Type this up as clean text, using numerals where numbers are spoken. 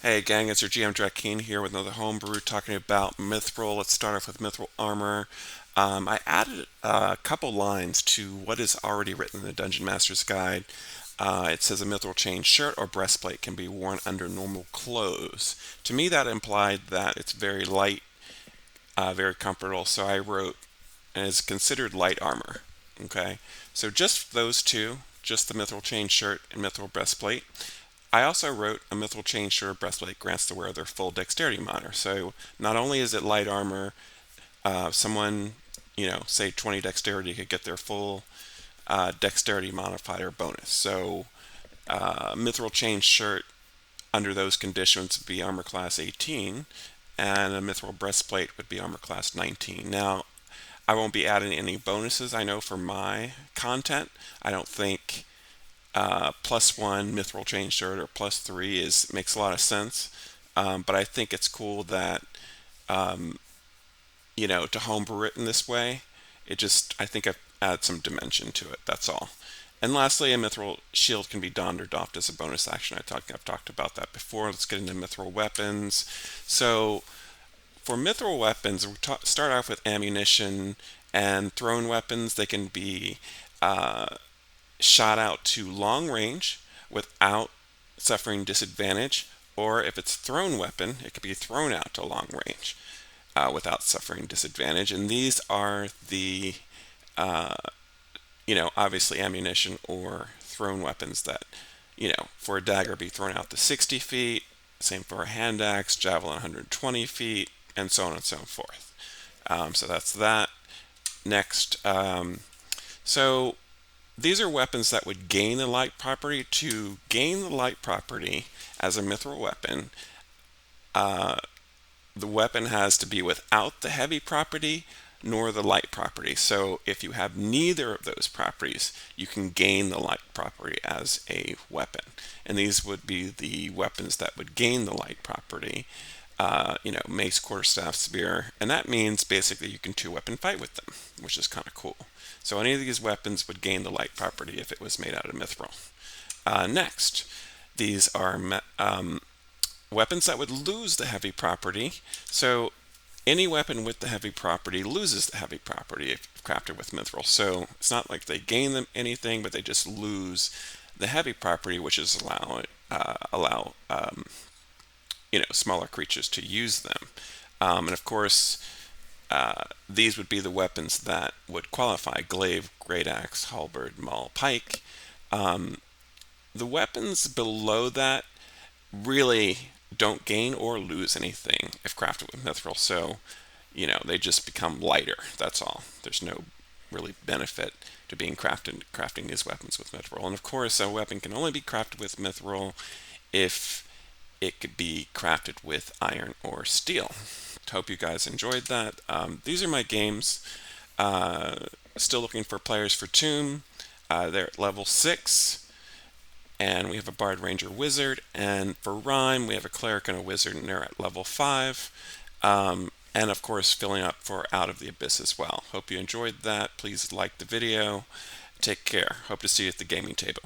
Hey gang, it's your GM Drakeen here with another homebrew talking about Mithral. Let's start off with Mithral armor. I added a couple lines to what is already written in the Dungeon Master's Guide. It says a Mithral chain shirt or breastplate can be worn under normal clothes. To me, that implied that it's very light, very comfortable. So I wrote, and it's considered light armor. Okay, so just those two, just the Mithral chain shirt and Mithral breastplate. I also wrote a Mithral chain shirt breastplate grants the wearer their full dexterity modifier. So not only is it light armor, someone, say 20 dexterity could get their full dexterity modifier bonus. So Mithral chain shirt under those conditions would be armor class 18, and a Mithral breastplate would be armor class 19. Now, I won't be adding any bonuses. I know for my content, I don't think +1 Mithral chain shirt or +3 is makes a lot of sense. But I think it's cool that to homebrew it in this way. I think I've added some dimension to it. That's all. And lastly, a Mithral shield can be donned or doffed as a bonus action. I've talked about that before. Let's get into Mithral weapons. So for Mithral weapons, we start off with ammunition and thrown weapons. They can be shot out to long range without suffering disadvantage, or if it's thrown weapon, it could be thrown out to long range without suffering disadvantage. And these are the, obviously ammunition or thrown weapons that, for a dagger be thrown out to 60 feet, same for a hand axe, javelin 120 feet, and so on and so forth. So that's that. Next, so these are weapons that would gain the light property. To gain the light property as a Mithral weapon, the weapon has to be without the heavy property nor the light property. So if you have neither of those properties, you can gain the light property as a weapon. And these would be the weapons that would gain the light property. Mace, quarterstaff, spear, and that means basically you can two-weapon fight with them, which is kind of cool. So any of these weapons would gain the light property if it was made out of Mithral. Next, these are weapons that would lose the heavy property. So any weapon with the heavy property loses the heavy property if crafted with Mithral. So it's not like they gain them anything, but they just lose the heavy property, which is allow smaller creatures to use them. And of course, these would be the weapons that would qualify: glaive, great axe, halberd, maul, pike. The weapons below that really don't gain or lose anything if crafted with Mithral. So, they just become lighter. That's all. There's no really benefit to being crafting these weapons with Mithral. And of course, a weapon can only be crafted with Mithral if it could be crafted with iron or steel. Hope you guys enjoyed that. These are my games. Still looking for players for Tomb. They're at level 6. And we have a Bard, Ranger, Wizard. And for Rhyme, we have a Cleric and a Wizard, and they're at level 5. And of course, filling up for Out of the Abyss as well. Hope you enjoyed that. Please like the video. Take care. Hope to see you at the gaming table.